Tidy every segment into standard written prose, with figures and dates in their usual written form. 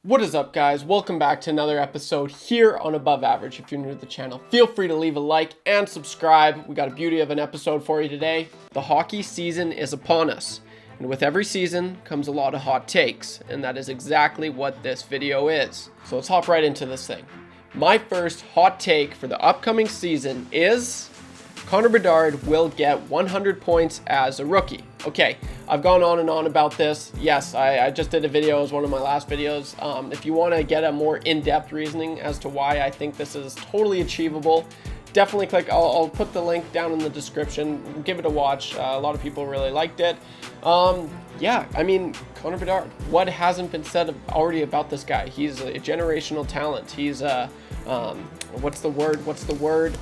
What is up, guys? Welcome back to another episode here on Above Average. If you're new to the channel, feel free to leave a like and subscribe. We got a beauty of an episode for you today. The hockey season is upon us, and with every season comes a lot of hot takes, and that is exactly what this video is. So let's hop right into this thing. My first hot take for the upcoming season is Connor Bedard will get 100 points as a rookie. Okay, I've gone on and on about this. Yes, I just did a video, it was one of my last videos. If you want to get a more in-depth reasoning as to why I think this is totally achievable, definitely click, I'll put the link down in the description, give it a watch. A lot of people really liked it. Yeah, I mean, Connor Bedard, what hasn't been said already about this guy? He's a generational talent. He's what's the word?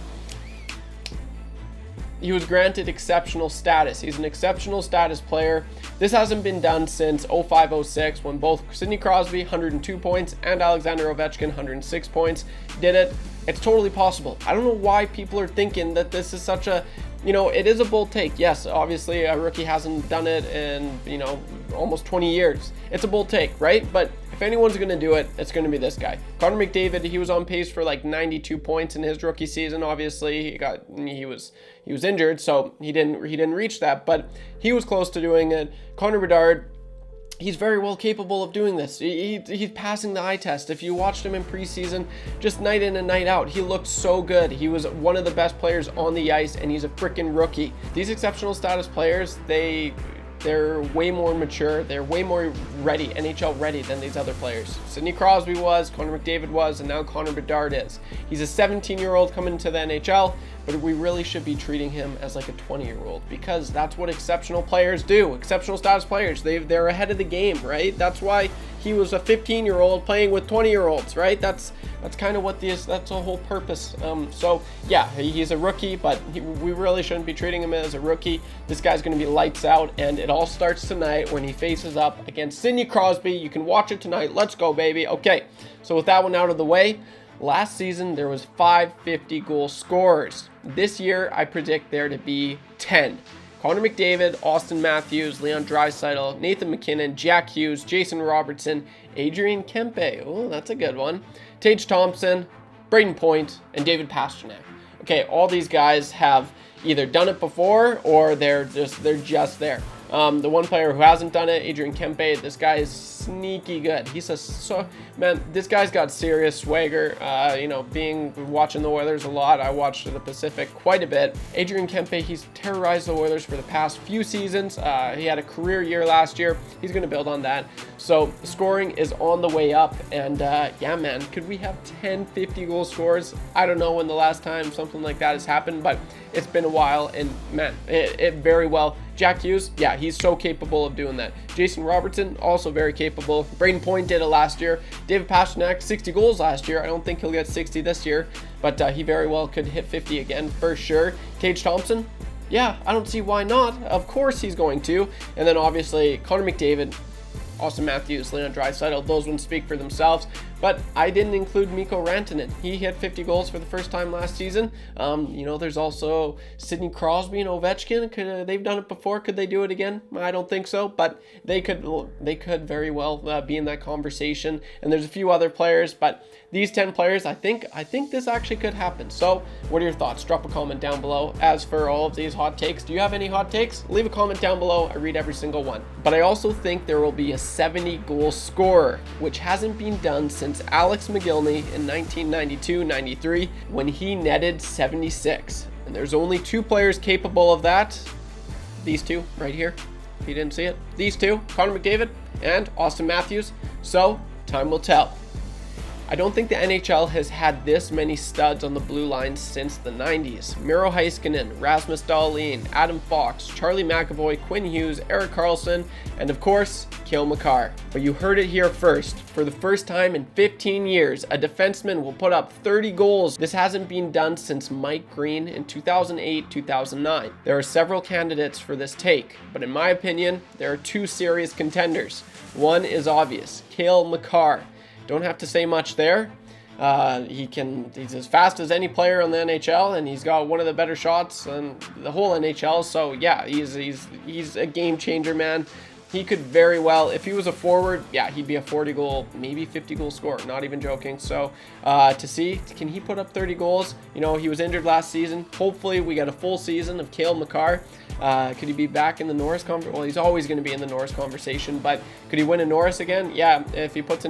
He was granted exceptional status. He's an exceptional status player. This hasn't been done since 05-06 when both Sidney Crosby, 102 points, and Alexander Ovechkin, 106 points, did it. It's totally possible. I don't know why people are thinking that this is such a, it is a bold take. Yes, obviously a rookie hasn't done it in, almost 20 years. It's a bold take, right? But if anyone's going to do it, it's going to be this guy. Connor McDavid, he was on pace for like 92 points in his rookie season. Obviously, he was injured, so he didn't reach that, but he was close to doing it. Connor Bedard, he's very well capable of doing this. He's passing the eye test. If you watched him in preseason, just night in and night out, he looked so good. He was one of the best players on the ice, and he's a freaking rookie. These exceptional status players, they're way more mature. They're way more ready, NHL ready, than these other players. Sidney Crosby was, Connor McDavid was, and now Connor Bedard is. He's a 17-year-old coming into the NHL, but we really should be treating him as like a 20-year-old because that's what exceptional players do. Exceptional status players, they're ahead of the game, right? That's why he was a 15-year-old playing with 20-year-olds, right? That's kind of what that's the whole purpose. So yeah, he's a rookie, but we really shouldn't be treating him as a rookie. This guy's going to be lights out, and it all starts tonight when he faces up against Sidney Crosby. You can watch it tonight. Let's go, baby. Okay, so with that one out of the way, last season there was 550 goal scorers. This year I predict there to be 10. Connor McDavid, Auston Matthews, Leon Draisaitl, Nathan MacKinnon, Jack Hughes, Jason Robertson, Adrian Kempe, oh, that's a good one, Tage Thompson, Braden Point, and David Pastrnak. Okay, all these guys have either done it before or they're just there. The one player who hasn't done it, Adrian Kempe, this guy is sneaky good. This guy's got serious swagger. Watching the Oilers a lot, I watched the Pacific quite a bit. Adrian Kempe, he's terrorized the Oilers for the past few seasons. He had a career year last year. He's going to build on that. So scoring is on the way up, and yeah, man, could we have 10 50-goal scores? I don't know when the last time something like that has happened, but it's been a while, and man, it very well. Jack Hughes, yeah, he's so capable of doing that. Jason Robertson, also very capable. Braden Point did it last year. David Pastrnak, 60 goals last year. I don't think he'll get 60 this year, but he very well could hit 50 again for sure. Tage Thompson, yeah, I don't see why not. Of course he's going to. And then obviously Connor McDavid, Auston Matthews, Leon Draisaitl, those ones speak for themselves. But I didn't include Mikko Rantanen. He hit 50 goals for the first time last season. There's also Sidney Crosby and Ovechkin. They've done it before. Could they do it again? I don't think so, but they could very well be in that conversation. And there's a few other players, but these 10 players, I think this actually could happen. So what are your thoughts? Drop a comment down below. As for all of these hot takes, do you have any hot takes? Leave a comment down below. I read every single one. But I also think there will be a 70-goal scorer, which hasn't been done since Alex McGillney in 1992-93 when he netted 76. And there's only two players capable of that. These two right here. If you didn't see it. These two, Connor McDavid and Auston Matthews. So time will tell. I don't think the NHL has had this many studs on the blue line since the 90s. Miro Heiskanen, Rasmus Dahlin, Adam Fox, Charlie McAvoy, Quinn Hughes, Erik Karlsson, and of course, Cale Makar. But you heard it here first. For the first time in 15 years, a defenseman will put up 30 goals. This hasn't been done since Mike Green in 2008-2009. There are several candidates for this take, but in my opinion, there are two serious contenders. One is obvious, Cale Makar. Don't have to say much there. He's as fast as any player in the NHL, and he's got one of the better shots in the whole NHL. So yeah, he's a game changer, man. he could very well, if he was a forward, yeah, he'd be a 40 goal, maybe 50 goal scorer, not even joking. So to see, can he put up 30 goals? You know, he was injured last season. Hopefully we get a full season of Cale Makar. Could he be back in the Norris conversation? Well, he's always going to be in the Norris conversation, but could he win a Norris again? Yeah, if he pots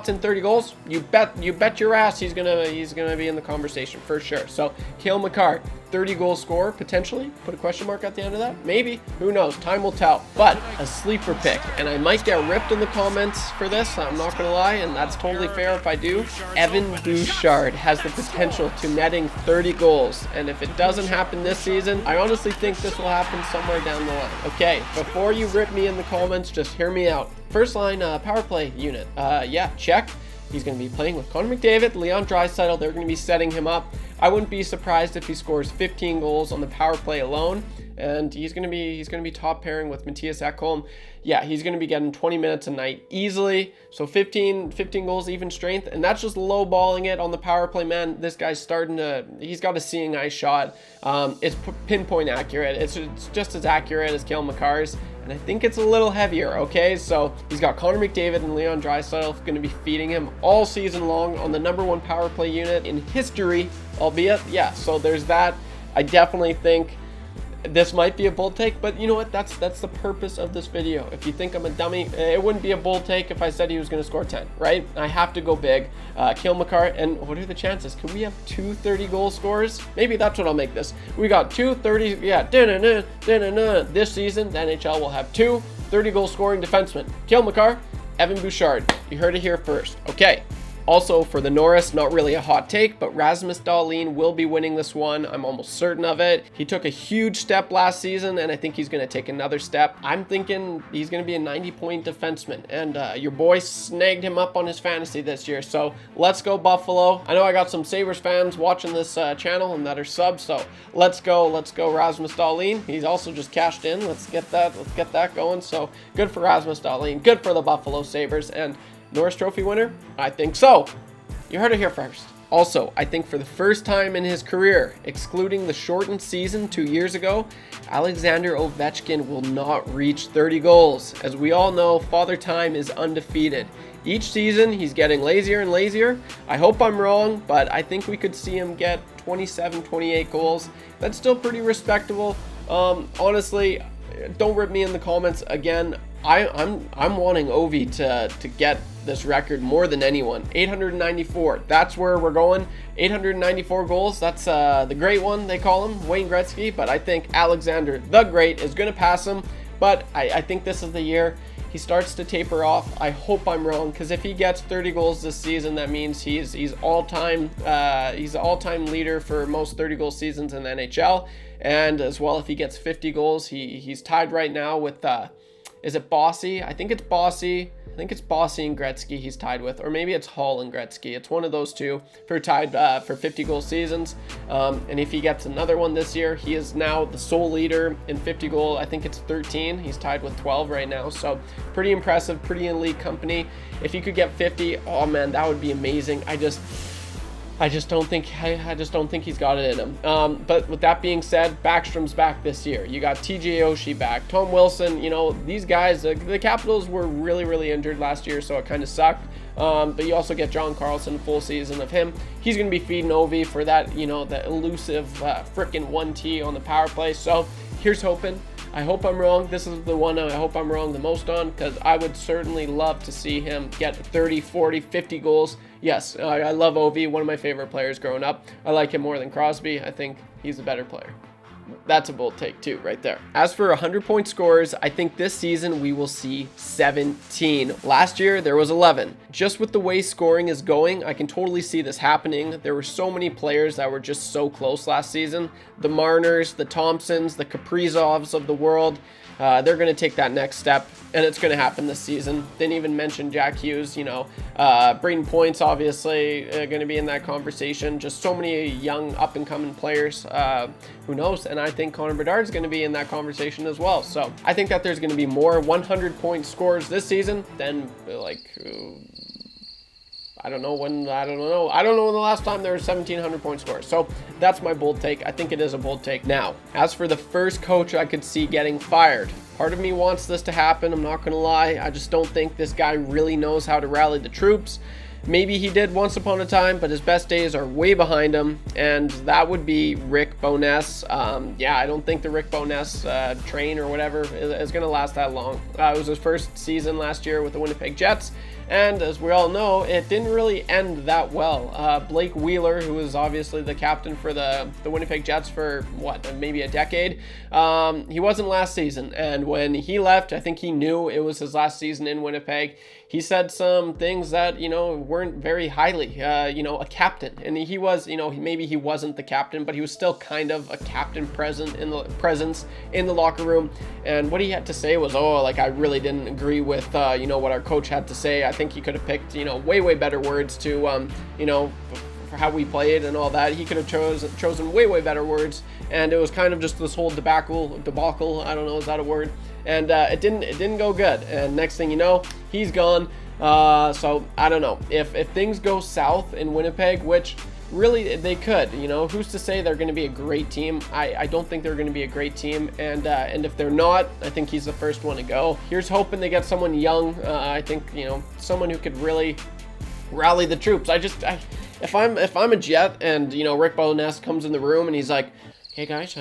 in 30 goals, you bet your ass he's gonna be in the conversation for sure. So Cale Makar, 30 goal scorer potentially. Put a question mark at the end of that, maybe. Who knows? Time will tell. But a sleeper pick, and I might get ripped in the comments for this. I'm not gonna lie, and that's totally fair if I do. Evan Bouchard has the potential to netting 30 goals, and if it doesn't happen this season, I honestly think this will happen somewhere down the line. Okay, before you rip me in the comments, just hear me out. First line power play unit. Yeah, check. He's going to be playing with Connor McDavid, Leon Draisaitl. They're going to be setting him up. I wouldn't be surprised if he scores 15 goals on the power play alone, and he's going to be top pairing with Mattias Ekholm. Yeah, he's going to be getting 20 minutes a night easily. So 15 goals, even strength, and that's just low balling it on the power play, man. This guy's he's got a seeing eye shot. It's pinpoint accurate. It's just as accurate as Cale Makar's, and I think it's a little heavier, okay? So he's got Connor McDavid and Leon Draisaitl going to be feeding him all season long on the #1 power play unit in history, albeit, yeah, so there's that. I definitely think this might be a bold take, but you know what? That's the purpose of this video. If you think I'm a dummy, it wouldn't be a bold take if I said he was going to score 10, right? I have to go big. Cale Makar, and what are the chances? Can we have 2 30-goal scorers? Maybe that's what I'll make this. We got 2 30, yeah, this season, the NHL will have 2 30-goal scoring defensemen. Cale Makar, Evan Bouchard. You heard it here first. Okay. Also, for the Norris, not really a hot take, but Rasmus Dahlin will be winning this one. I'm almost certain of it. He took a huge step last season, and I think he's going to take another step. I'm thinking he's going to be a 90-point defenseman, and your boy snagged him up on his fantasy this year. So let's go Buffalo. I know I got some Sabres fans watching this channel and that are subs, so let's go Rasmus Dahlin. He's also just cashed in. Let's get that going. So good for Rasmus Dahlin. Good for the Buffalo Sabres, and Norris Trophy winner? I think so. You heard it here first. Also, I think for the first time in his career, excluding the shortened season 2 years ago, Alexander Ovechkin will not reach 30 goals. As we all know, Father Time is undefeated. Each season, he's getting lazier and lazier. I hope I'm wrong, but I think we could see him get 27, 28 goals. That's still pretty respectable. Honestly, don't rip me in the comments again. I'm wanting Ovi to get this record more than anyone. 894. That's where we're going. 894 goals. That's the great one, they call him, Wayne Gretzky. But I think Alexander the Great is going to pass him. But I think this is the year he starts to taper off. I hope I'm wrong, because if he gets 30 goals this season, that means he's all-time leader for most 30-goal seasons in the NHL. And as well, if he gets 50 goals, he's tied right now with is it Bossy? I think it's Bossy. I think it's Bossy and Gretzky he's tied with, or maybe it's Hall and Gretzky. It's one of those two for tied for 50-goal seasons. And if he gets another one this year, he is now the sole leader in 50-goal. I think it's 13. He's tied with 12 right now. So pretty impressive, pretty elite company. If he could get 50, oh man, that would be amazing. I just don't think he's got it in him. But with that being said, Backstrom's back this year. You got TJ Oshie back, Tom Wilson. You know, these guys, the Capitals were really injured last year, so it kind of sucked. But you also get John Carlson, full season of him. He's going to be feeding Ovi for that, you know, that elusive frickin' 1T on the power play. So here's hoping. I hope I'm wrong. This is the one I hope I'm wrong the most on, because I would certainly love to see him get 30, 40, 50 goals. Yes, I love Ovi, one of my favorite players growing up. I like him more than Crosby. I think he's a better player. That's a bold take too, right there. As for 100-point scorers, I think this season we will see 17. Last year, there was 11. Just with the way scoring is going, I can totally see this happening. There were so many players that were just so close last season. The Marners, the Thompsons, the Kaprizovs of the world. They're going to take that next step, and it's going to happen this season. Didn't even mention Jack Hughes, you know. Braden Point's obviously going to be in that conversation. Just so many young up-and-coming players. Who knows? And I think Connor Bedard's going to be in that conversation as well. So I think that there's going to be more 100-point scores this season than, like, I don't know when the last time there was 1,700 point scores. So that's my bold take. I think it is a bold take. Now, as for the first coach I could see getting fired, part of me wants this to happen. I'm not going to lie. I just don't think this guy really knows how to rally the troops. Maybe he did once upon a time, but his best days are way behind him, and that would be Rick Bowness. Yeah, I don't think the Rick Bowness train or whatever is going to last that long. It was his first season last year with the Winnipeg Jets, and as we all know, it didn't really end that well. Blake Wheeler, who was obviously the captain for the Winnipeg Jets for, maybe a decade, he wasn't last season, and when he left, I think he knew it was his last season in Winnipeg. He said some things that, weren't very highly, a captain. And he was, maybe he wasn't the captain, but he was still kind of a captain presence in the locker room. And what he had to say was, I really didn't agree with, what our coach had to say. I think he could have picked, way better words to, for how we played and all that. He could have chosen way better words. And it was kind of just this whole debacle, I don't know, is that a word? And it didn't go good. And next thing you know, he's gone. So I don't know if things go south in Winnipeg, which really they could. Who's to say they're going to be a great team? I don't think they're going to be a great team. And if they're not, I think he's the first one to go. Here's hoping they get someone young. I think someone who could really rally the troops. If I'm a Jet and Rick Bowness comes in the room and he's like, "Hey guys,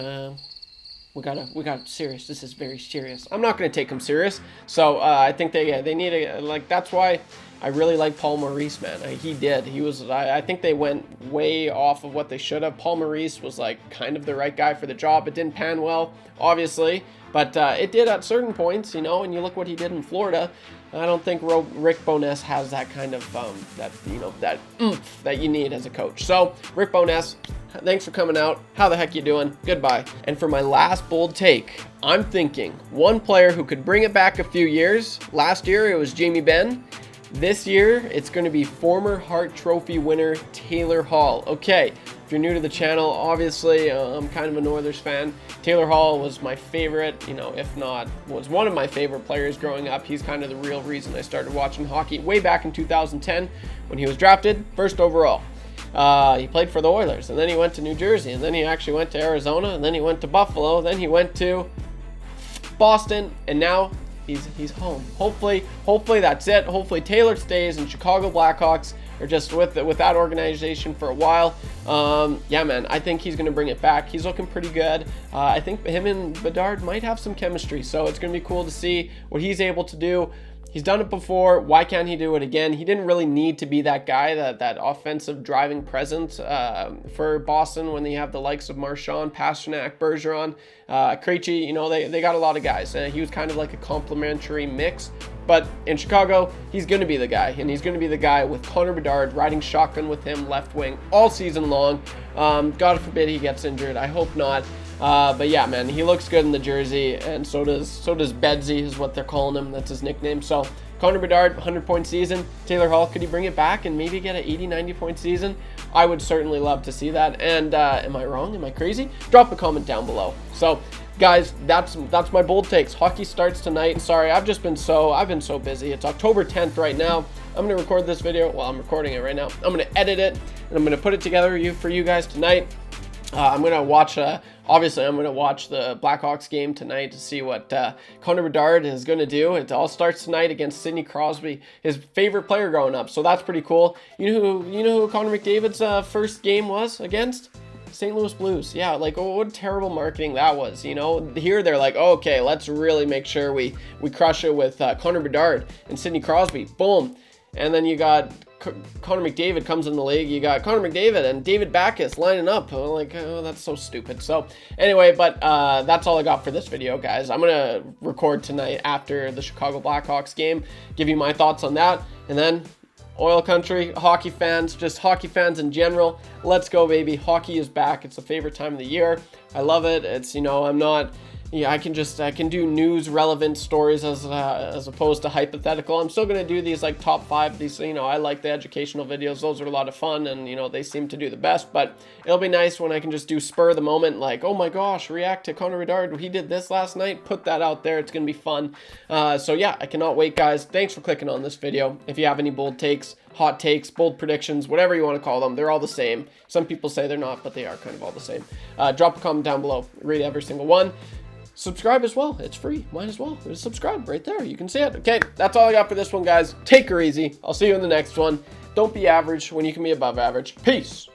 we got serious. This is very serious." I'm not going to take him serious. So I think they need that's why I really like Paul Maurice, man. I think they went way off of what they should have. Paul Maurice was kind of the right guy for the job. It didn't pan well, obviously, but it did at certain points, and you look what he did in Florida. I don't think Rick Bowness has that kind of that oomph that you need as a coach. So Rick Bowness, thanks for coming out. How the heck you doing? Goodbye. And for my last bold take, I'm thinking one player who could bring it back a few years. Last year it was Jamie Benn. This year it's going to be former Hart Trophy winner Taylor Hall. Okay, if you're new to the channel, obviously I'm kind of an Oilers fan. Taylor Hall was my favorite, if not was one of my favorite players growing up. He's kind of the real reason I started watching hockey way back in 2010 when he was drafted first overall. He played for the Oilers, and then he went to New Jersey, and then he actually went to Arizona, and then he went to Buffalo, then he went to Boston, and now he's home. Hopefully that's it. Hopefully Taylor stays in Chicago Blackhawks or just with that organization for a while. Yeah, man, I think he's going to bring it back. He's looking pretty good. I think him and Bedard might have some chemistry, so it's going to be cool to see what he's able to do. He's done it before. Why can't he do it again? He didn't really need to be that guy, that offensive driving presence for Boston when they have the likes of Marchand, Pastrnak, Bergeron, Krejci. They got a lot of guys. He was kind of like a complementary mix. But in Chicago, he's going to be the guy. And he's going to be the guy with Connor Bedard riding shotgun with him left wing all season long. God forbid he gets injured. I hope not. But yeah, man, he looks good in the jersey, and so does Bedsy is what they're calling him. That's his nickname. So Connor Bedard, 100-point season. Taylor Hall, could he bring it back and maybe get an 80, 90-point season? I would certainly love to see that. And am I wrong? Am I crazy? Drop a comment down below. So guys, that's my bold takes. Hockey starts tonight. Sorry, I've been so busy. It's October 10th right now. I'm gonna record this video. Well, I'm recording it right now. I'm gonna edit it and I'm gonna put it together for you guys tonight. I'm gonna watch. Obviously, I'm gonna watch the Blackhawks game tonight to see what Connor Bedard is gonna do. It all starts tonight against Sidney Crosby, his favorite player growing up. So that's pretty cool. You know who Connor McDavid's first game was against? St. Louis Blues. Yeah, what terrible marketing that was. Here they're like, okay, let's really make sure we crush it with Connor Bedard and Sidney Crosby. Boom. And then you got Connor McDavid comes in the league. You got Connor McDavid and David Backes lining up. That's so stupid. So anyway, but that's all I got for this video, guys. I'm going to record tonight after the Chicago Blackhawks game, give you my thoughts on that. And then Oil Country, hockey fans, just hockey fans in general, let's go, baby. Hockey is back. It's the favorite time of the year. I love it. It's, I'm not yeah, I can do news relevant stories as opposed to hypothetical. I'm still gonna do these like top 5. These, you know, I like the educational videos. Those are a lot of fun, and you know, they seem to do the best. But it'll be nice when I can just do spur of the moment, like, oh my gosh, react to Connor Bedard. He did this last night. Put that out there. It's gonna be fun. So yeah, I cannot wait, guys. Thanks for clicking on this video. If you have any bold takes, hot takes, bold predictions, whatever you want to call them, they're all the same. Some people say they're not, but they are kind of all the same. Drop a comment down below. Read every single one. Subscribe as well. It's free. Might as well. Just subscribe right there. You can see it. Okay, that's all I got for this one, guys. Take her easy. I'll see you in the next one. Don't be average when you can be above average. Peace.